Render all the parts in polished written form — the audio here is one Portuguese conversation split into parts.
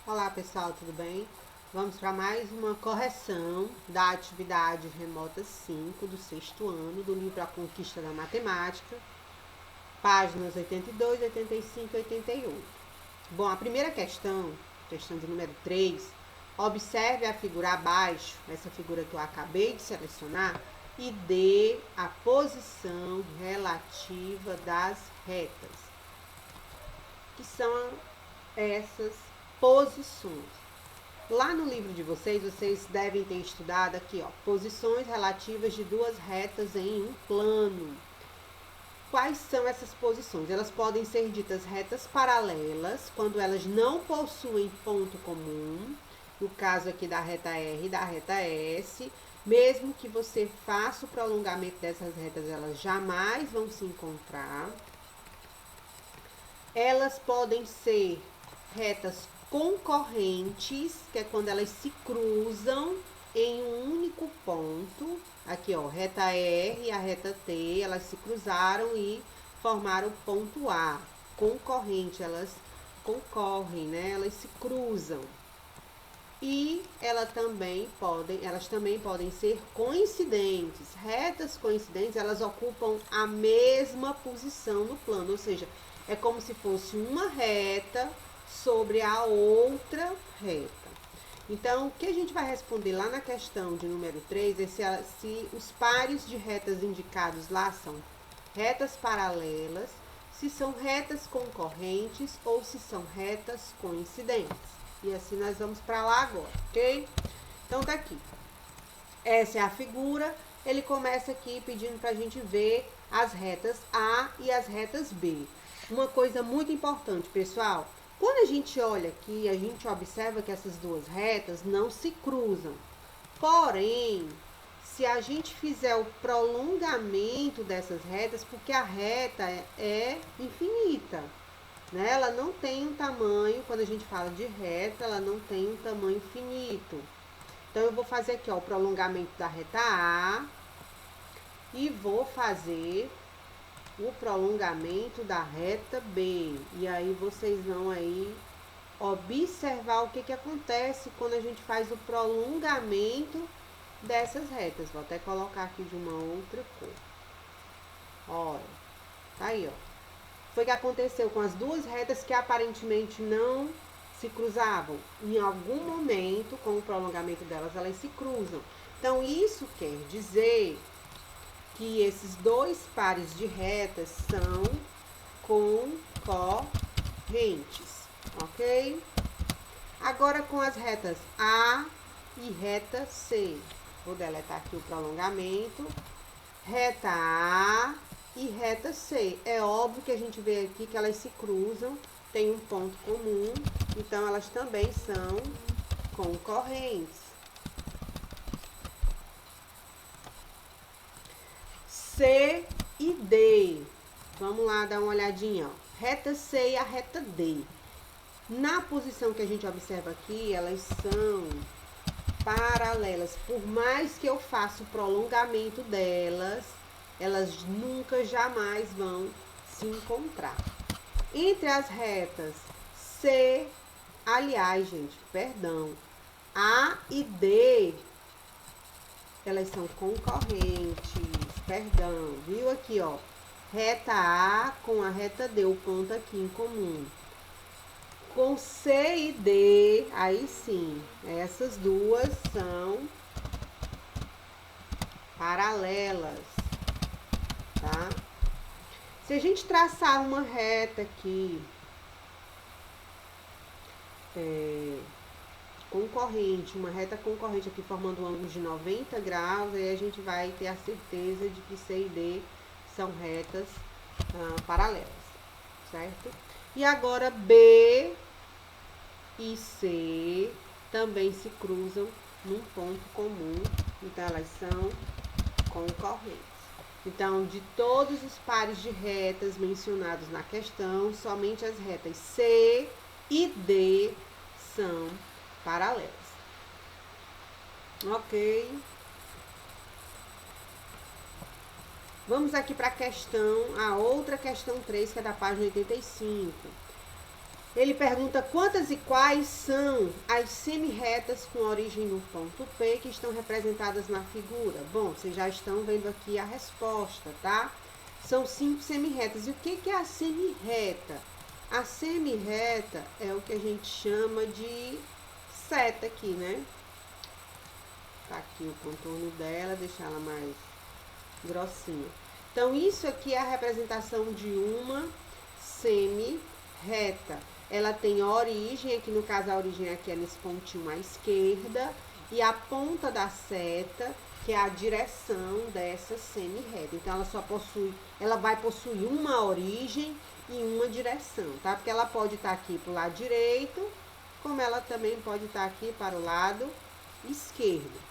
Olá pessoal, tudo bem? Vamos para mais uma correção da atividade remota 5 do sexto ano do livro A Conquista da Matemática, páginas 82, 85 e 88. Bom, a primeira questão de número 3, observe a figura abaixo, essa figura que eu acabei de selecionar, e dê a posição relativa das retas, que são essas posições. Lá no livro de vocês devem ter estudado aqui, ó, posições relativas de duas retas em um plano. Quais são essas posições? Elas podem ser ditas retas paralelas, quando elas não possuem ponto comum, no caso aqui da reta R e da reta S. Mesmo que você faça o prolongamento dessas retas, elas jamais vão se encontrar. Elas podem ser retas concorrentes, que é quando elas se cruzam em um único ponto. Aqui, ó, reta R e a reta T, elas se cruzaram e formaram o ponto A. Concorrente, elas concorrem, né? Elas se cruzam. E elas também podem ser coincidentes. Retas coincidentes, elas ocupam a mesma posição no plano, ou seja, é como se fosse uma reta sobre a outra reta. Então, o que a gente vai responder lá na questão de número 3 é se os pares de retas indicados lá são retas paralelas, se são retas concorrentes ou se são retas coincidentes. E assim nós vamos para lá agora, ok? Então, tá aqui. Essa é a figura. Ele começa aqui pedindo para a gente ver as retas A e as retas B. Uma coisa muito importante, pessoal. Quando a gente olha aqui, a gente observa que essas duas retas não se cruzam. Porém, se a gente fizer o prolongamento dessas retas, porque a reta é infinita, né? Ela não tem um tamanho, quando a gente fala de reta, ela não tem um tamanho finito. Então, eu vou fazer aqui, ó, o prolongamento da reta A e vou fazer o prolongamento da reta B. E aí vocês vão aí observar o que acontece quando a gente faz o prolongamento dessas retas. Vou até colocar aqui de uma outra cor. Olha, tá aí, ó. Foi o que aconteceu com as duas retas que aparentemente não se cruzavam. Em algum momento, com o prolongamento delas, elas se cruzam. Então, isso quer dizer que esses dois pares de retas são concorrentes, ok? Agora com as retas A e reta C. Vou deletar aqui o prolongamento. Reta A e reta C. É óbvio que a gente vê aqui que elas se cruzam, tem um ponto comum, então elas também são concorrentes. C e D. Vamos lá dar uma olhadinha, ó. Reta C e a reta D. Na posição que a gente observa aqui, elas são paralelas. Por mais que eu faça o prolongamento delas, elas nunca, jamais vão se encontrar. Entre as retas C, aliás, gente, perdão, A e D, elas são concorrentes. Perdão, viu aqui, ó, reta A com a reta D, o ponto aqui em comum. Com C e D, aí sim, essas duas são paralelas, tá? Se a gente traçar uma reta aqui, concorrente, uma reta concorrente aqui formando um ângulo de 90 graus, aí a gente vai ter a certeza de que C e D são retas paralelas, certo? E agora B e C também se cruzam num ponto comum, então elas são concorrentes. Então, de todos os pares de retas mencionados na questão, somente as retas C e D são paralelas. Ok. Vamos aqui para a outra questão 3, que é da página 85. Ele pergunta quantas e quais são as semi-retas com origem no ponto P que estão representadas na figura. Bom, vocês já estão vendo aqui a resposta, tá? São 5 semi-retas. E o que é a semi-reta? A semi-reta é o que a gente chama de seta aqui, né? Tá aqui o contorno dela, deixar ela mais grossinha. Então, isso aqui é a representação de uma semi-reta. Ela tem origem, aqui no caso a origem aqui é nesse pontinho à esquerda, e a ponta da seta, que é a direção dessa semi-reta. Então, ela vai possuir uma origem e uma direção, tá? Porque ela pode estar aqui para o lado direito, como ela também pode estar aqui para o lado esquerdo.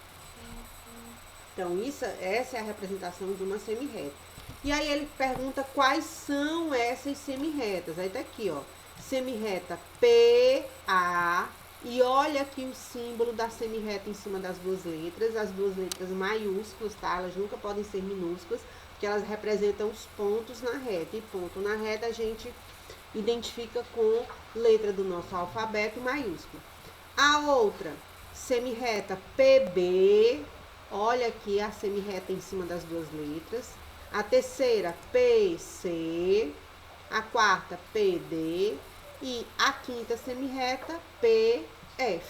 Então, essa é a representação de uma semi-reta. E aí ele pergunta quais são essas semi-retas. Aí tá aqui, ó, semi-reta PA, e olha aqui o símbolo da semi-reta em cima das duas letras, as duas letras maiúsculas, tá? Elas nunca podem ser minúsculas, porque elas representam os pontos na reta. E ponto na reta a gente identifica com letra do nosso alfabeto maiúsculo. A outra, semi-reta PB, olha aqui a semi-reta em cima das duas letras. A terceira, PC. A quarta, PD. E a quinta semi-reta, PF.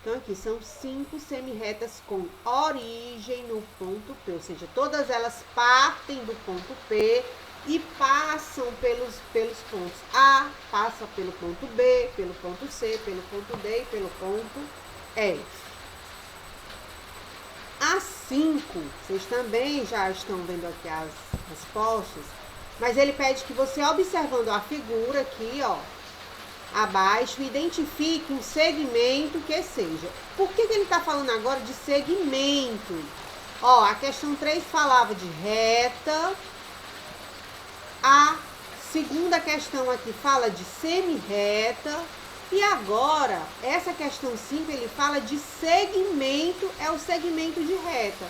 Então, aqui são 5 semi-retas com origem no ponto P. Ou seja, todas elas partem do ponto P e passam pelos pontos A, passa pelo ponto B, pelo ponto C, pelo ponto D e pelo ponto F. As 5, vocês também já estão vendo aqui as respostas, mas ele pede que você, observando a figura aqui, ó, abaixo, identifique um segmento que seja. Por que ele está falando agora de segmento? Ó, a questão 3 falava de reta, a segunda questão aqui fala de semi-reta, e agora, essa questão 5, ele fala de segmento, é o segmento de reta.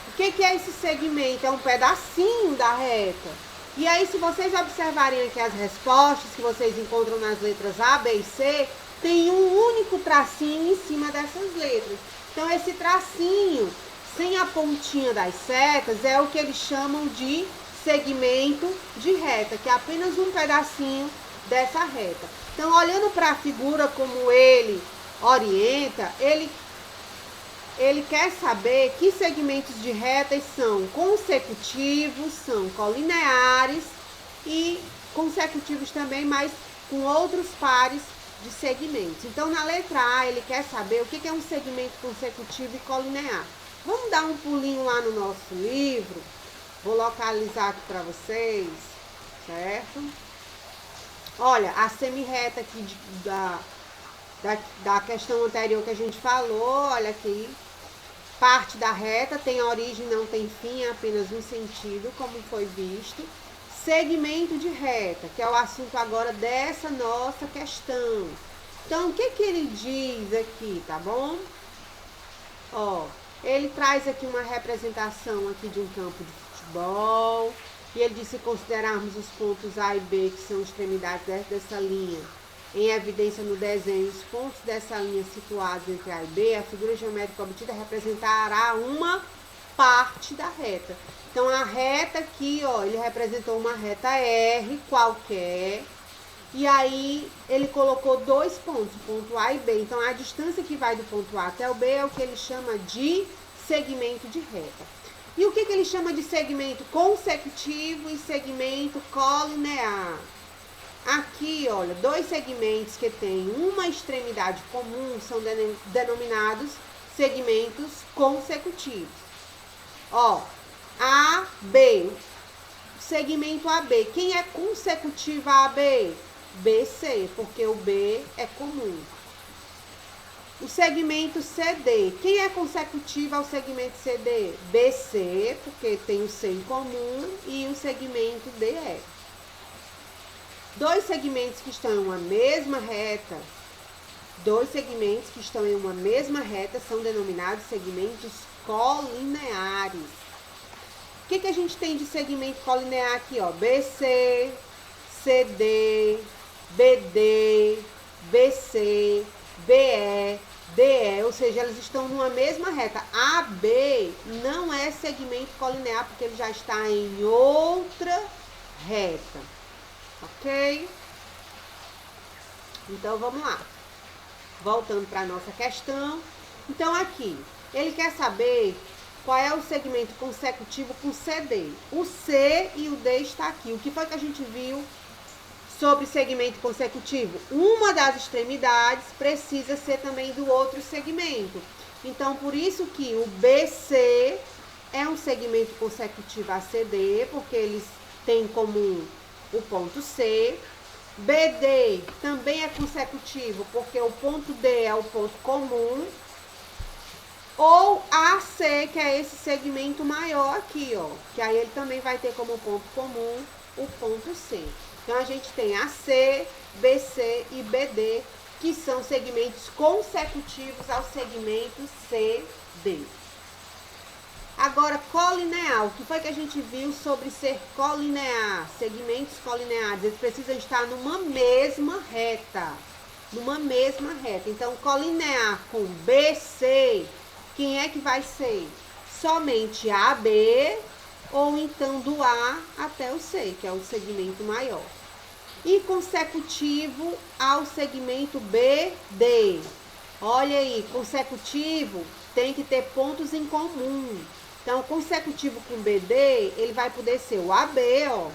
O que é esse segmento? É um pedacinho da reta. E aí, se vocês observarem aqui as respostas que vocês encontram nas letras A, B e C, tem um único tracinho em cima dessas letras. Então, esse tracinho, sem a pontinha das setas, é o que eles chamam de segmento de reta, que é apenas um pedacinho dessa reta. Então, olhando para a figura como ele orienta, ele quer saber que segmentos de retas são consecutivos, são colineares e consecutivos também, mas com outros pares de segmentos. Então, na letra A, ele quer saber o que é um segmento consecutivo e colinear. Vamos dar um pulinho lá no nosso livro. Vou localizar aqui para vocês, certo? Olha, a semi-reta aqui da questão anterior que a gente falou, olha aqui. Parte da reta tem origem, não tem fim, é apenas um sentido, como foi visto. Segmento de reta, que é o assunto agora dessa nossa questão. Então, o que ele diz aqui, tá bom? Ó, ele traz aqui uma representação aqui de um campo de futebol. E ele diz, se considerarmos os pontos A e B, que são extremidades dessa linha, em evidência no desenho, os pontos dessa linha situados entre A e B, a figura geométrica obtida representará uma parte da reta. Então, a reta aqui, ó, ele representou uma reta R qualquer, e aí ele colocou 2 pontos, ponto A e B. Então, a distância que vai do ponto A até o B é o que ele chama de segmento de reta. E o que ele chama de segmento consecutivo e segmento colinear? Aqui, olha, 2 segmentos que têm uma extremidade comum são denominados segmentos consecutivos. Ó, AB, segmento AB. Quem é consecutivo a AB? BC, porque o B é comum. O segmento CD. Quem é consecutivo ao segmento CD? BC, porque tem o C em comum, e o segmento DE. 2 segmentos que estão em uma mesma reta, são denominados segmentos colineares. O que a gente tem de segmento colinear aqui, ó? BC, CD, BD, BC, BE, DE, ou seja, elas estão numa mesma reta. AB não é segmento colinear, porque ele já está em outra reta, ok? Então, vamos lá. Voltando para a nossa questão. Então, aqui, ele quer saber qual é o segmento consecutivo com CD. O C e o D está aqui. O que foi que a gente viu sobre segmento consecutivo? Uma das extremidades precisa ser também do outro segmento. Então, por isso que o BC é um segmento consecutivo a CD, porque eles têm em comum o ponto C. BD também é consecutivo, porque o ponto D é o ponto comum. Ou AC, que é esse segmento maior aqui, ó. Que aí ele também vai ter como ponto comum o ponto C. Então, a gente tem AC, BC e BD, que são segmentos consecutivos ao segmento CD. Agora, colinear. O que foi que a gente viu sobre ser colinear? Segmentos colineares, eles precisam estar numa mesma reta. Numa mesma reta. Então, colinear com BC, quem é que vai ser? Somente AB, ou então do A até o C, que é o segmento maior. E consecutivo ao segmento BD. Olha aí, consecutivo tem que ter pontos em comum. Então, consecutivo com BD, ele vai poder ser o AB, ó,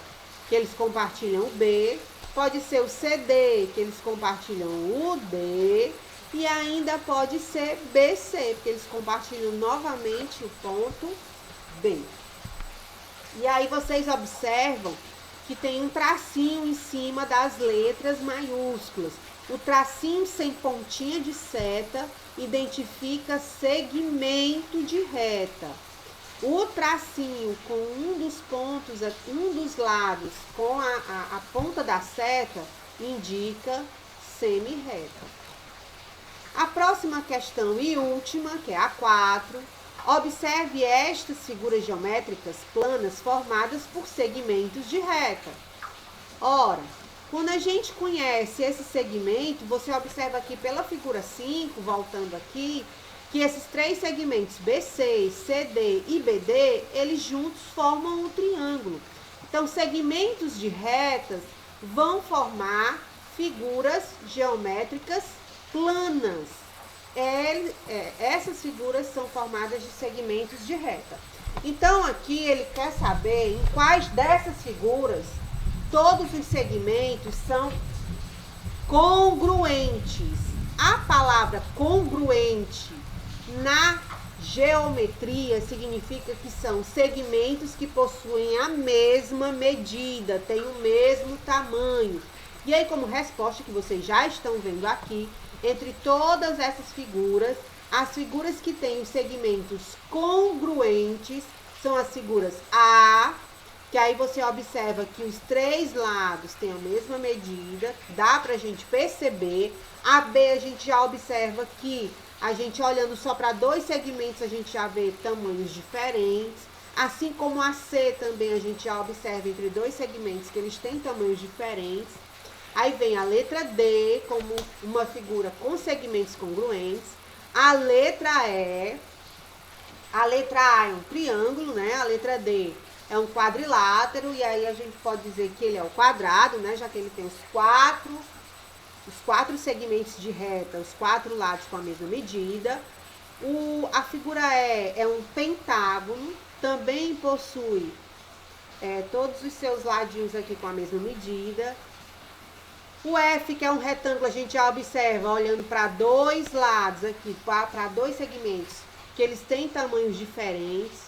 que eles compartilham o B. Pode ser o CD, que eles compartilham o D. E ainda pode ser BC, porque eles compartilham novamente o ponto B. E aí vocês observam que tem um tracinho em cima das letras maiúsculas. O tracinho sem pontinha de seta identifica segmento de reta. O tracinho com um dos pontos, um dos lados com a ponta da seta indica semi-reta. A próxima questão e última, que é a 4. Observe estas figuras geométricas planas formadas por segmentos de reta. Ora, quando a gente conhece esse segmento, você observa aqui pela figura 5, voltando aqui, que esses três segmentos BC, CD e BD, eles juntos formam um triângulo. Então, segmentos de retas vão formar figuras geométricas planas. Essas figuras são formadas de segmentos de reta. Então, aqui ele quer saber em quais dessas figuras todos os segmentos são congruentes. A palavra congruente na geometria significa que são segmentos que possuem a mesma medida, têm o mesmo tamanho. E aí, como resposta que vocês já estão vendo aqui, entre todas essas figuras, as figuras que têm os segmentos congruentes são as figuras A, que aí você observa que os três lados têm a mesma medida, dá pra gente perceber. A B a gente já observa que a gente olhando só para dois segmentos a gente já vê tamanhos diferentes. Assim como a C também a gente já observa entre dois segmentos que eles têm tamanhos diferentes. Aí vem a letra D como uma figura com segmentos congruentes. A letra E. A letra A é um triângulo, né? A letra D é um quadrilátero. E aí a gente pode dizer que ele é o quadrado, né? Já que ele tem os quatro segmentos de reta, os quatro lados com a mesma medida. A figura E é um pentágono. Também possui todos os seus ladinhos aqui com a mesma medida. O F, que é um retângulo, a gente já observa, olhando para dois lados aqui, para dois segmentos, que eles têm tamanhos diferentes.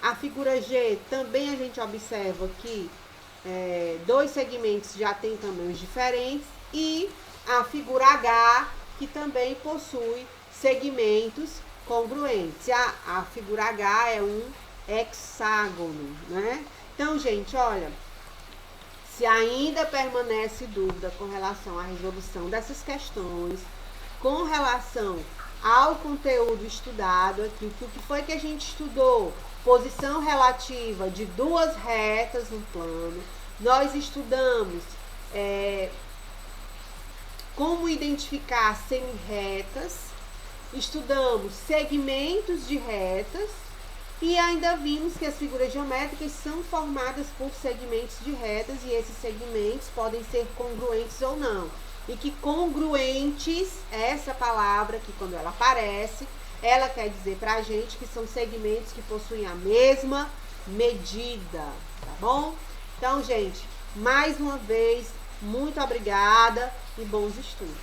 A figura G, também a gente observa que dois segmentos já têm tamanhos diferentes. E a figura H, que também possui segmentos congruentes. A figura H é um hexágono, né? Então, gente, olha... Se ainda permanece dúvida com relação à resolução dessas questões, com relação ao conteúdo estudado aqui, o que foi que a gente estudou? Posição relativa de duas retas no plano. Nós estudamos como identificar semirretas, estudamos segmentos de retas e ainda vimos que as figuras geométricas são formadas por segmentos de retas e esses segmentos podem ser congruentes ou não. E que congruentes, essa palavra que quando ela aparece, ela quer dizer pra gente que são segmentos que possuem a mesma medida, tá bom? Então, gente, mais uma vez, muito obrigada e bons estudos.